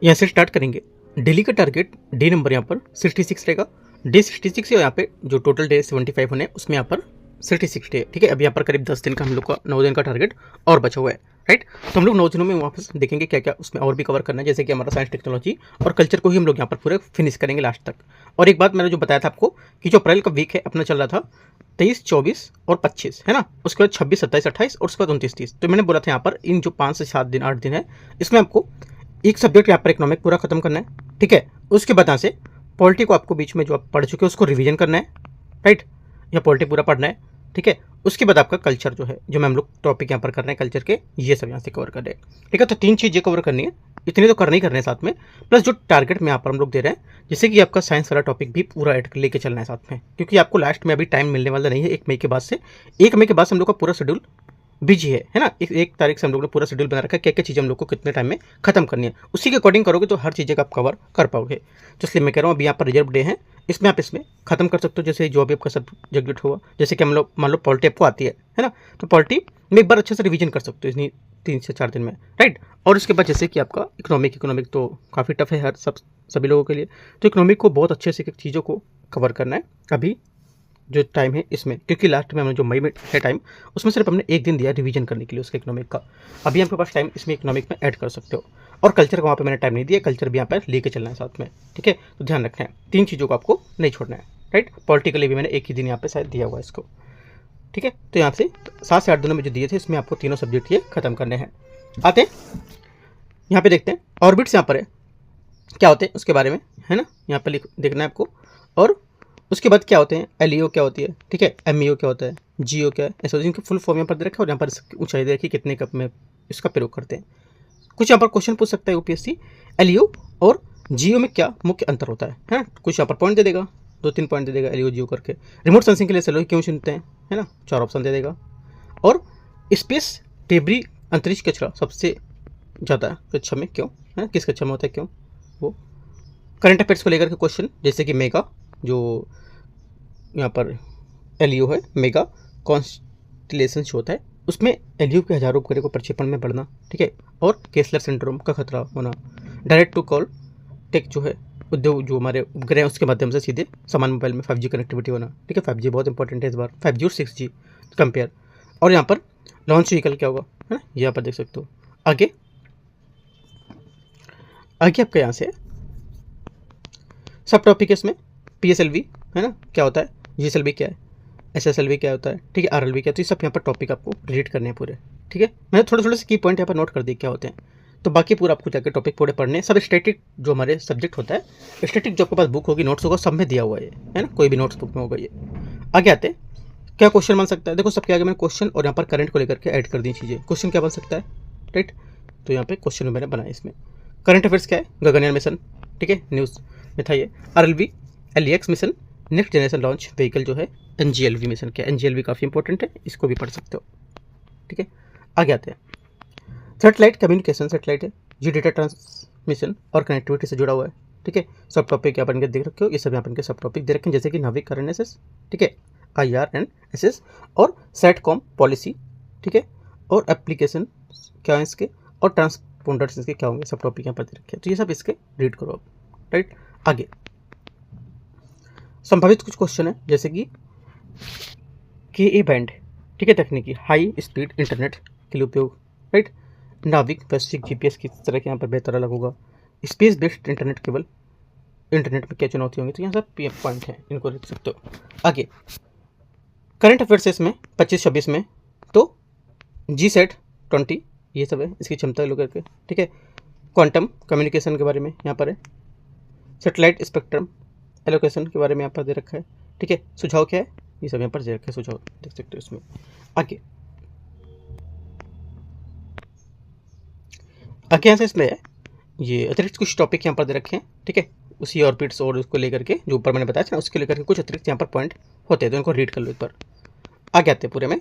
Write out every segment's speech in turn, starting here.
यहाँ से स्टार्ट करेंगे। डेली का टारगेट डे नंबर यहाँ पर 66 रहेगा। डे 66 है, यहाँ पे जो टोटल डे 75 होने उसमें यहाँ पर 66 डे, ठीक है। अब यहाँ पर करीब 10 दिन का हम लोग का 9 दिन का टारगेट और बचा हुआ है, राइट। तो हम लोग 9 दिनों में वापस देखेंगे क्या क्या उसमें और भी कवर करना है, जैसे कि हमारा साइंस टेक्नोलॉजी और कल्चर को ही हम लोग यहाँ पर पूरे फिनिश करेंगे लास्ट तक। और एक बात मैंने जो बताया था आपको कि जो अप्रैल का वीक है अपना चल रहा था 23, 24 और 25, है ना। उसके बाद 26, 27, 28 और उसके बाद 29, 30। तो मैंने बोला था यहाँ पर इन जो 5 से 7 दिन 8 दिन है इसमें आपको एक सब्जेक्ट यहाँ पर इकोनॉमिक पूरा खत्म करना है, ठीक है। उसके बाद यहाँ से पॉलिटी को आपको बीच में जो आप पढ़ चुके हो उसको रिवीजन करना है, राइट, या पॉलिटी पूरा पढ़ना है, ठीक है। उसके बाद आपका कल्चर जो है, जो मैं हम लोग टॉपिक यहाँ पर कर रहे हैं कल्चर के, ये सब यहाँ से कवर कर रहे हैं, ठीक है। तो 3 चीज़ें कवर करनी है, इतने तो करने ही करने हैं साथ में, प्लस जो टारगेट में यहाँ पर हम लोग दे रहे हैं, जैसे कि आपका साइंस वाला टॉपिक भी पूरा ऐड लेके चलना है साथ में, क्योंकि आपको लास्ट में अभी टाइम मिलने वाला नहीं है 1 मई के बाद से। 1 मई के बाद से हम लोग का पूरा शेड्यूल बिजी है ना। 1 तारीख से हम लोग ने पूरा शेड्यूल बना रखा है, क्या क्या चीज़ें हम लोग को कितने टाइम में खत्म करनी है, उसी के अकॉर्डिंग करोगे तो हर चीज़ें का आप कवर कर पाओगे। तो इसलिए मैं कह रहा हूँ अभी यहाँ पर रिजर्व डे है, इसमें आप इसमें खत्म कर सकते हो, जैसे जो भी आपका सब्जेक्ट हुआ, जैसे कि हम लोग मान लो पॉलिटी आपको आती है ना, तो पॉलिटी में एक बार अच्छे से रिवीजन कर सकते हो इतनी 3 से 4 दिन में, राइट। और उसके बाद जैसे कि आपका इकोनॉमिक तो काफ़ी टफ है हर सभी लोगों के लिए, तो इकोनॉमिक को बहुत अच्छे से चीज़ों को कवर करना है अभी जो टाइम है इसमें, क्योंकि लास्ट में हमने जो मई में है टाइम, उसमें सिर्फ हमने 1 दिन दिया रिवीजन करने के लिए उसके इकोनॉमिक का। अभी आपके पास टाइम इसमें इकोनॉमिक में ऐड कर सकते हो, और कल्चर का वहाँ पे मैंने टाइम नहीं दिया, कल्चर भी यहाँ पर लेके चलना है साथ में, ठीक है। तो ध्यान रखना है 3 चीज़ों को आपको नहीं छोड़ना है, राइट। पॉलिटिकली भी मैंने 1 ही दिन यहाँ पर शायद दिया हुआ है इसको, ठीक है। तो यहाँ से 7 से 8 दिनों में जो दिए थे इसमें आपको तीनों सब्जेक्ट ये खत्म करने हैं। आते हैं यहाँ पे देखते हैं ऑर्बिट्स यहाँ पर है क्या होते हैं उसके बारे में, है ना, यहाँ पर देखना है आपको। और उसके बाद क्या होते हैं, एलईओ क्या होती है, ठीक है, एमईओ क्या होता है, जीओ क्या है, ऐसा इनके फुल फॉर्म यहाँ पर दे रखा है, और यहाँ पर ऊंचाई दे रखी कितने कप में इसका प्रयोग करते हैं। कुछ यहाँ पर क्वेश्चन पूछ सकता है यूपीएससी, एलईओ और जीओ में क्या मुख्य अंतर होता है ना। कुछ यहाँ पर पॉइंट दे देगा, 2-3 पॉइंट दे देगा एलईओ जीओ करके। रिमोट सेंसिंग के लिए सेलो क्यों चुनते हैं, है ना, 4 ऑप्शन दे देगा। और स्पेस डेब्री अंतरिक्ष कचरा सबसे ज़्यादा कक्षा में क्यों, है, किस कक्षा में होता है क्यों, वो करंट अफेयर्स को लेकर के क्वेश्चन, जैसे कि मेगा जो यहाँ पर एलईओ है, मेगा कॉन्स्टिलेशन जो होता है उसमें एलईओ के हजारों उपग्रह को प्रक्षेपण में बढ़ना, ठीक है। और केसलर सिंड्रोम का खतरा होना, डायरेक्ट टू कॉल टेक जो है उद्योग जो हमारे उपग्रह हैं उसके माध्यम से सीधे सामान्य मोबाइल में 5G कनेक्टिविटी होना, ठीक है। 5G बहुत इंपॉर्टेंट है इस बार, 5G और 6G कंपेयर। और यहाँ पर लॉन्च व्हीकल क्या होगा, है ना, यहाँ पर देख सकते हो। आगे आपका यहाँ से सब टॉपिक है इसमें, PSLV है ना क्या होता है, GSLV क्या है, SSLV क्या होता है, ठीक है, RLV क्या है। तो ये सब यहाँ पर टॉपिक आपको रीड करने हैं पूरे, ठीक है। मैंने थोड़े थोड़े से की पॉइंट यहाँ पर नोट कर दिए क्या होते हैं, तो बाकी पूरा आपको जाकर टॉपिक पूरे पढ़ने हैं। सब स्टैटिक जो हमारे सब्जेक्ट होता है, स्टैटिक जो आपके पास बुक होगी, नोट्स होगा, सब में दिया हुआ है ना, कोई भी नोट्स बुक में होगा ये। आगे आते हैं क्या क्वेश्चन बन सकता है, देखो सबके आगे मैंने क्वेश्चन और यहाँ पर करंट को लेकर के ऐड कर दी चीज़ें। क्वेश्चन क्या बन सकता है, राइट, तो यहाँ पे क्वेश्चन मैंने बनाया इसमें। करंट अफेयर्स क्या है, गगनयान मिशन, ठीक है, न्यूज़ में था ये। RLV LEX mission, next generation launch vehicle जो है। NGLV मिशन क्या है, NGLV काफ़ी इंपॉर्टेंट है, इसको भी पढ़ सकते हो, ठीक है। आगे आते हैं सैटेलाइट कम्युनिकेशन, सैटेलाइट है, जी डेटा ट्रांसमिशन और कनेक्टिविटी से जुड़ा हुआ है, ठीक है। सब टॉपिक यहाँ पर इनके देख रखे हो, ये सब यहाँ पर इनके सब टॉपिक दे रखे हैं, जैसे कि नाविक RNSS, ठीक है, IRNSS और SATCOM पॉलिसी, ठीक है, और एप्लीकेशन क्या है इसके, और ट्रांसपोंडर्स इसके क्या होंगे, सब टॉपिक यहाँ पर दे रखे हैं। तो ये सब इसके रीड करो आप, राइट। आगे संभावित कुछ क्वेश्चन है, जैसे कि KA बैंड, ठीक है, तकनीकी हाई स्पीड इंटरनेट के लिए उपयोग, राइट। नाविक वैश्विक GPS किस तरह के यहाँ पर बेहतर अलग होगा। स्पेस बेस्ड इंटरनेट केवल इंटरनेट में क्या चुनौती होंगी, तो यहाँ सब PM पॉइंट है, इनको लिख सकते हो। आगे करंट अफेयर्स इसमें 25-26 में, तो GSAT 20 ये सब है, इसकी क्षमता लोग करके, ठीक है। क्वांटम कम्युनिकेशन के बारे में यहाँ पर है, सैटेलाइट स्पेक्ट्रम एलोकेशन के बारे में यहाँ पर दे रखा है, ठीक है। सुझाव क्या है, ये सब यहाँ पर दे रखा है, सुझाव देख सकते हो इसमें। आगे यहाँ से इसमें है ये अतिरिक्त कुछ टॉपिक यहाँ पर दे रखे हैं, ठीक है, उसी ऑर्बिट्स और उसको लेकर के जो ऊपर मैंने बताया था ना, उसके लेकर के कुछ अतिरिक्त यहाँ पर पॉइंट होते हैं, तो इनको रीड कर लो एक बार। आगे आते हैं पूरे में।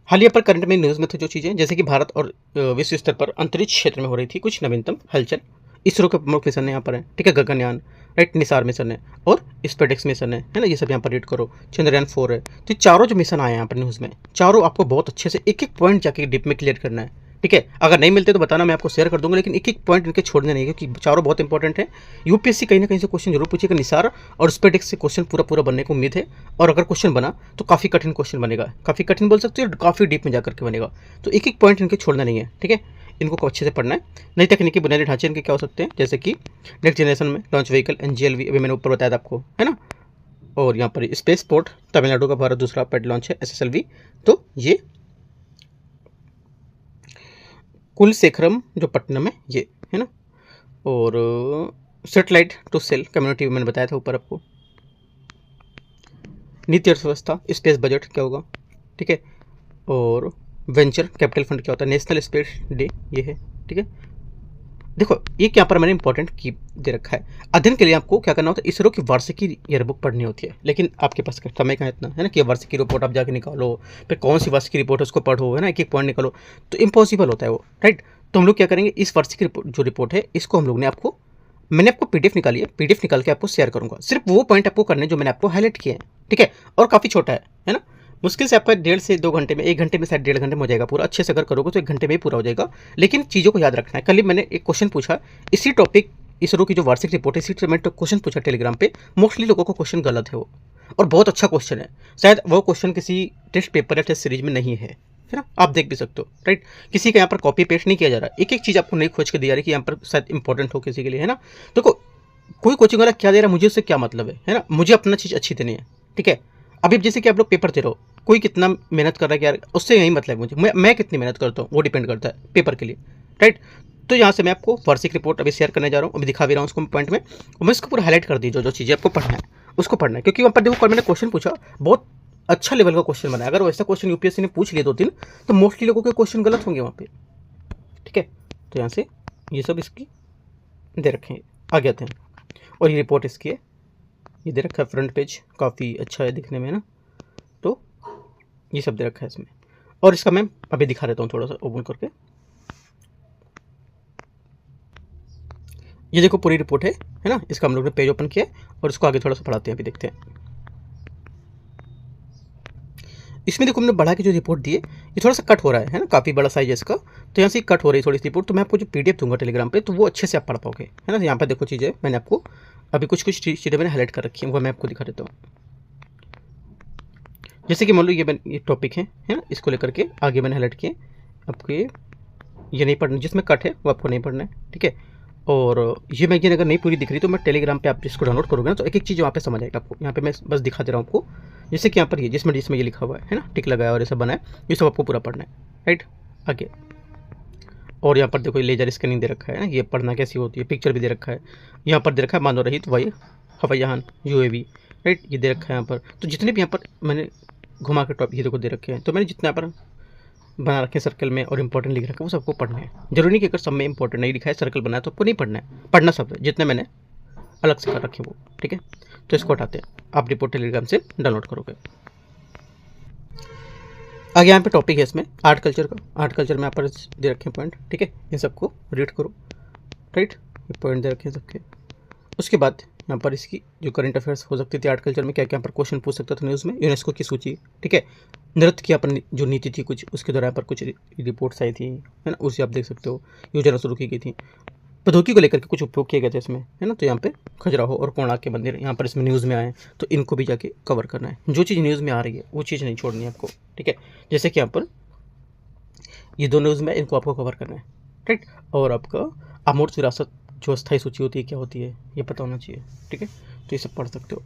हालिया पर करंट में न्यूज़ में थे जो चीज़ें, जैसे कि भारत और विश्व स्तर पर अंतरिक्ष क्षेत्र में हो रही थी कुछ नवीनतम हलचल। इसरो के प्रमुख मिशन यहाँ पर है, ठीक है, गगनयान, राइट, निसार मिशन है और स्पेडेक्स मिशन है ना, ये सब यहाँ पर रीड करो। चंद्रयान 4 है। तो चारों जो मिशन आए हैं यहाँ पर न्यूज़ में, चारों आपको बहुत अच्छे से एक एक पॉइंट जाके डिप में क्लियर करना है, ठीक है, अगर नहीं मिलते तो बताना, मैं आपको शेयर कर दूंगा, लेकिन एक एक पॉइंट इनके छोड़ने नहीं है क्योंकि चारों बहुत इंपॉर्टेंट है। यूपीएससी कहीं ना कहीं से क्वेश्चन जरूर पूछेगा निसार और स्पेडिक्स से क्वेश्चन पूरा पूरा बनने को उम्मीद है। और अगर क्वेश्चन बना तो काफ़ी कठिन क्वेश्चन बनेगा, काफ़ी कठिन बोल सकते हो, काफ़ी डीप में जाकर के बनेगा। तो एक एक पॉइंट इनके छोड़ना नहीं है, ठीक है, इनको अच्छे से पढ़ना है। नई तकनीकी बुनियादी ढांचे इनके क्या हो सकते हैं, जैसे कि नेक्स्ट जनरेशन में लॉन्च व्हीकल NGLV, अभी मैंने ऊपर बताया था आपको, है ना। और यहाँ पर स्पेस पोर्ट, तमिलनाडु का भारत दूसरा पैड लॉन्च है SSLV। तो ये कुलशेखरम जो पटनम है ये, है ना। और सेटेलाइट टू सेल कम्युनिटी मैंने बताया था ऊपर आपको। नीति अर्थव्यवस्था, स्पेस बजट क्या होगा, ठीक है। और वेंचर कैपिटल फंड क्या होता है, नेशनल स्पेस डे ये है, ठीक है। देखो एक यहाँ पर मैंने इंपॉर्टेंट की दे रखा है, अध्ययन के लिए आपको क्या करना होता है, इसरो की वार्षिकी ईयरबुक पढ़नी होती है, लेकिन आपके पास समय का इतना है ना कि वार्षिकी रिपोर्ट आप जाके निकालो, फिर कौन सी वार्षिकी रिपोर्ट है उसको पढ़ो, है ना, एक एक पॉइंट निकालो, तो इम्पॉसिबल होता है वो, राइट। तो हम लोग क्या करेंगे, इस वार्षिक रिपोर्ट जो रिपोर्ट है इसको हम लोग ने आपको, मैंने आपको PDF निकाली है, PDF निकाल के आपको शेयर करूंगा, सिर्फ वो पॉइंट आपको करने जो मैंने आपको हाईलाइट किए हैं, ठीक है। और काफ़ी छोटा है ना, मुश्किल से आपका 1.5 से 2 घंटे में, 1 घंटे में शायद 1.5 घंटे में हो जाएगा पूरा, अच्छे से अगर करोगे तो 1 घंटे में ही पूरा हो जाएगा। लेकिन चीज़ों को याद रखना है। कल ही मैंने एक क्वेश्चन पूछा इसी टॉपिक, इसरो की जो वार्षिक रिपोर्ट है, इसी से मैंने क्वेश्चन पूछा टेलीग्राम पे, मोस्टली लोगों को क्वेश्चन गलत है वो, और बहुत अच्छा क्वेश्चन है, शायद वो क्वेश्चन किसी टेस्ट पेपर या टेस्ट सीरीज में नहीं है ना, आप देख भी सकते हो, राइट। किसी का यहाँ पर कॉपी पेस्ट नहीं किया जा रहा, एक एक चीज़ आपको नहीं खोज के दी जा रही कि यहाँ पर शायद इंपॉर्टेंट हो किसी के लिए, है ना। देखो कोई कोचिंग वाला क्या दे रहा है, मुझे उससे क्या मतलब है ना, मुझे अपना चीज़ अच्छी देनी है, ठीक है। अभी जैसे कि आप लोग पेपर दे रहे हो, कोई कितना मेहनत कर रहा है कि यार उससे यही मतलब है मुझे, मैं कितनी मेहनत करता हूँ वो डिपेंड करता है पेपर के लिए, राइट। तो यहाँ से मैं आपको वार्षिक रिपोर्ट अभी शेयर करने जा रहा हूँ, अभी दिखा भी रहा हूँ उसको पॉइंट में, और मैं इसको पूरा हाईलाइट कर दी, जो जो चीज़ें आपको पढ़ना है उसको पढ़ना है, क्योंकि वहाँ पर देखो कल मैंने क्वेश्चन पूछा, बहुत अच्छा लेवल का क्वेश्चन बनाया, अगर वैसा क्वेश्चन यूपीएससी ने पूछ लिया 2-3 तो मोस्टली लोगों के क्वेश्चन गलत होंगे वहाँ पे, ठीक है। तो यहाँ से ये सब इसकी दे रखे हैं, आगे आते हैं। और ये रिपोर्ट इसकी है, ये दे रखा है, फ्रंट पेज काफ़ी अच्छा है दिखने में, है ना। तो ये सब दे रखा है इसमें, और इसका मैं अभी दिखा देता हूँ थोड़ा सा ओपन करके। ये देखो पूरी रिपोर्ट है ना, इसका हम लोग ने पेज ओपन किया और इसको आगे थोड़ा सा पढ़ाते हैं, अभी देखते हैं। इसमें देखो हमने बढ़ा के जो रिपोर्ट दी है ये थोड़ा सा कट हो रहा है ना, काफ़ी बड़ा साइज है इसका, तो यहाँ से कट हो रही है थोड़ी सी रिपोर्ट, तो मैं आपको जो PDF दूंगा टेलीग्राम पे, तो वो अच्छे से आप पढ़ पाओगे, है ना। यहाँ पर देखो चीज़ें मैंने आपको अभी कुछ चीज़ें मैंने हाईलाइट कर रखी है, वो मैं आपको दिखा देता हूँ। जैसे कि मान लो ये टॉपिक है ना, इसको लेकर के आगे मैंने हाईलाइट किए, आपको ये नहीं पढ़ना, जिसमें कट है वो आपको नहीं पढ़ना है, ठीक है। और ये मैगजीन अगर नहीं पूरी दिख रही तो मैं टेलीग्राम पे आप इसको डाउनलोड करोगे ना, तो एक एक चीज़ वहाँ पे समझ आएगा आपको। यहाँ पे मैं बस दिखा दे रहा हूँ आपको, जैसे कि यहाँ पर ये जिसमें ये लिखा हुआ है ना, टिक लगाया और ये सब बना है, ये सब आपको पूरा पढ़ना है, राइट। आगे और यहाँ पर देखो लेजर स्कैनिंग दे रखा है ना, ये पढ़ना कैसी होती है, पिक्चर भी दे रखा है, यहाँ पर दे रखा है मानव रहित हवाई जहान UAV, राइट, ये दे रखा है यहाँ पर। तो जितने भी यहाँ पर मैंने घुमा के टॉपिक ये देखो दे रखे हैं, तो मैंने जितने यहाँ पर बना रखे सर्कल में और इंपॉर्टेंट लिख रखा है वो सबको पढ़ना है। जरूरी नहीं कि अगर सब में इंपॉर्टेंट नहीं लिखा है, सर्कल बनाया तो आपको नहीं पढ़ना है, पढ़ना सब है, जितने मैंने अलग से कर रखे वो, ठीक है। तो इसको हटाते हैं, आप रिपोर्ट टेलीग्राम से डाउनलोड करोगे। आगे यहाँ पे टॉपिक है इसमें आर्ट कल्चर का, आर्ट कल्चर में यहाँ पर दे रखे हैं पॉइंट, ठीक है, इन सबको रीड करो, राइट, ये पॉइंट दे रखे हैं सबके। उसके बाद यहाँ पर इसकी जो करंट अफेयर्स हो सकती थी आर्ट कल्चर में, क्या क्या यहाँ पर क्वेश्चन पूछ सकता था न्यूज़ में, यूनेस्को की सूची, ठीक है, नृत्य की अपन जो नीति थी कुछ, उसके दौरान पर कुछ रिपोर्ट्स आई थी, है ना, उसे आप देख सकते हो, योजना शुरू की गई थी, प्रौद्योगिकी को लेकर के कुछ उपयोग किए गए थे इसमें, है ना। तो यहाँ पे खजुराहो और कोणार्क के मंदिर यहाँ पर इसमें न्यूज़ में आए, तो इनको भी जाके कवर करना है, जो चीज़ न्यूज़ में आ रही है वो चीज़ नहीं छोड़नी है आपको, ठीक है। जैसे कि यहाँ पर ये दो न्यूज़ में इनको आपको कवर करना है, राइट। और आपका अमूर्त विरासत जो अस्थायी सूची होती है क्या होती है ये पता होना चाहिए, ठीक है। तो ये सब पढ़ सकते हो।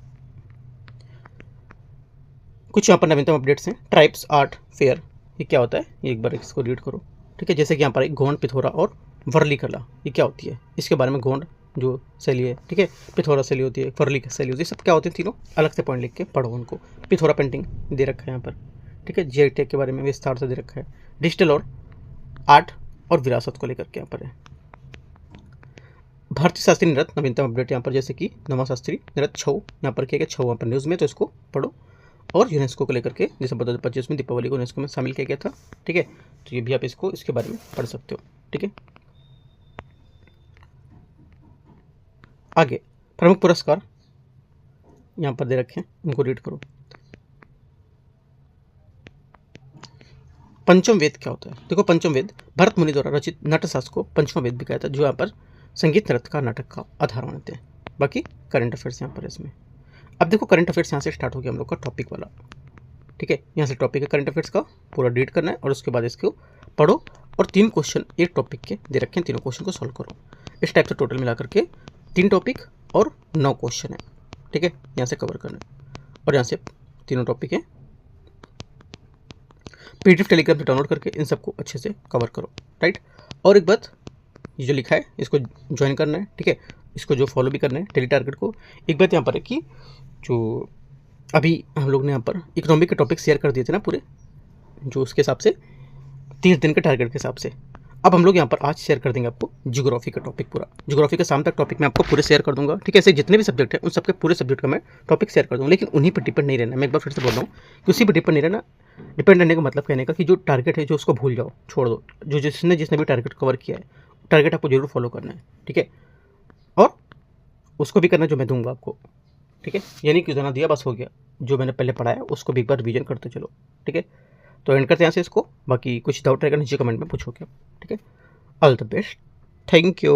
कुछ यहाँ पर नवीनतम अपडेट्स हैं, ट्राइब्स आर्ट फेयर ये क्या होता है, ये एक बार इसको रीड करो, ठीक है। जैसे कि यहाँ पर एक गोंड, पिथौरा और वर्ली कला ये क्या होती है, इसके बारे में, गोंड जो शैली है, ठीक है, पिथौरा शैली होती है, वर्ली शैली होती है, सब क्या होती है तीनों अलग से पॉइंट लिख के पढ़ो उनको। पिथौरा पेंटिंग दे रखा है यहाँ पर, ठीक है, GI टैग के बारे में विस्तार से दे रखा है, डिजिटल और आर्ट और विरासत को लेकर के यहाँ पर है। भारतीय शास्त्रीय नृत्य नवीनतम अपडेट यहाँ पर, जैसे कि नवा शास्त्रीय नृत्य छऊ यहाँ पर किया गया, छऊ यहाँ पर न्यूज़ में, तो इसको पढ़ो। और यूनेस्को को लेकर के दिसंबर 2025 में दीपावली को यूनेस्को में शामिल किया गया था, ठीक है। तो ये भी आप इसको इसके बारे में पढ़ सकते हो, ठीक है। आगे प्रमुख पुरस्कार यहाँ पर दे रखे हैं, उनको रीड करो। पंचम वेद क्या होता है? देखो पंचम वेद भरत मुनि द्वारा रचित नटशास्त्र को पंचम वेद भी कहता है, जो यहाँ पर संगीत नृत्य का नाटक का आधार मानते हैं। बाकी करंट अफेयर्स यहाँ पर इसमें। अब देखो करंट अफेयर्स यहाँ से स्टार्ट हो गया हम लोग का टॉपिक वाला, ठीक है। यहाँ से टॉपिक है करंट अफेयर्स का, पूरा रीड करना है और उसके बाद इसको पढ़ो और 3 क्वेश्चन एक टॉपिक के दे रखे हैं, तीनों क्वेश्चन को सॉल्व करो। इस टाइप से टोटल मिला करके 3 टॉपिक और 9 क्वेश्चन है, ठीक है। यहाँ से कवर करना है और यहाँ से तीनों टॉपिक है। पीडीएफ टेलीग्राम से डाउनलोड करके इन सबको अच्छे से कवर करो, राइट। और एक बात, ये जो लिखा है इसको ज्वाइन करना है, ठीक है। इसको जो फॉलो भी करना है टेली टारगेट को। एक बात यहाँ पर है कि जो अभी हम लोग ने यहाँ पर इकोनॉमिक के टॉपिक शेयर कर दिए थे ना पूरे, जो उसके हिसाब से 30 दिन के टारगेट के हिसाब से। अब हम लोग यहाँ पर आज शेयर कर देंगे आपको ज्योग्राफी का टॉपिक पूरा। ज्योग्राफी के शाम तक टॉपिक मैं आपको पूरे शेयर कर दूंगा, ठीक है। ऐसे जितने भी सब्जेक्ट है उन सबके पूरे सब्जेक्ट का मैं टॉपिक शेयर कर दूंगा, लेकिन उन्हीं पर डिपेंड नहीं रहना। मैं एक बार फिर से बोल रहा हूँ कि उसी पर डिपेंड नहीं रहना। डिपेंड रहने का मतलब कहने का कि जो टारगेट है जो उसको भूल जाओ, छोड़ दो। जो जिसने भी टारगेट कवर किया है, टारगेट आपको जरूर फॉलो करना है, ठीक है। और उसको भी करना जो मैं दूंगा आपको, ठीक है। यानी कि जना दिया बस हो गया, जो मैंने पहले पढ़ाया उसको भी एक बार रिवीजन करते चलो, ठीक है। तो एंड करते हैं यहाँ से इसको। बाकी कुछ डाउट रहेगा नीचे कमेंट में पूछोगे, ठीक है। All the best, thank you.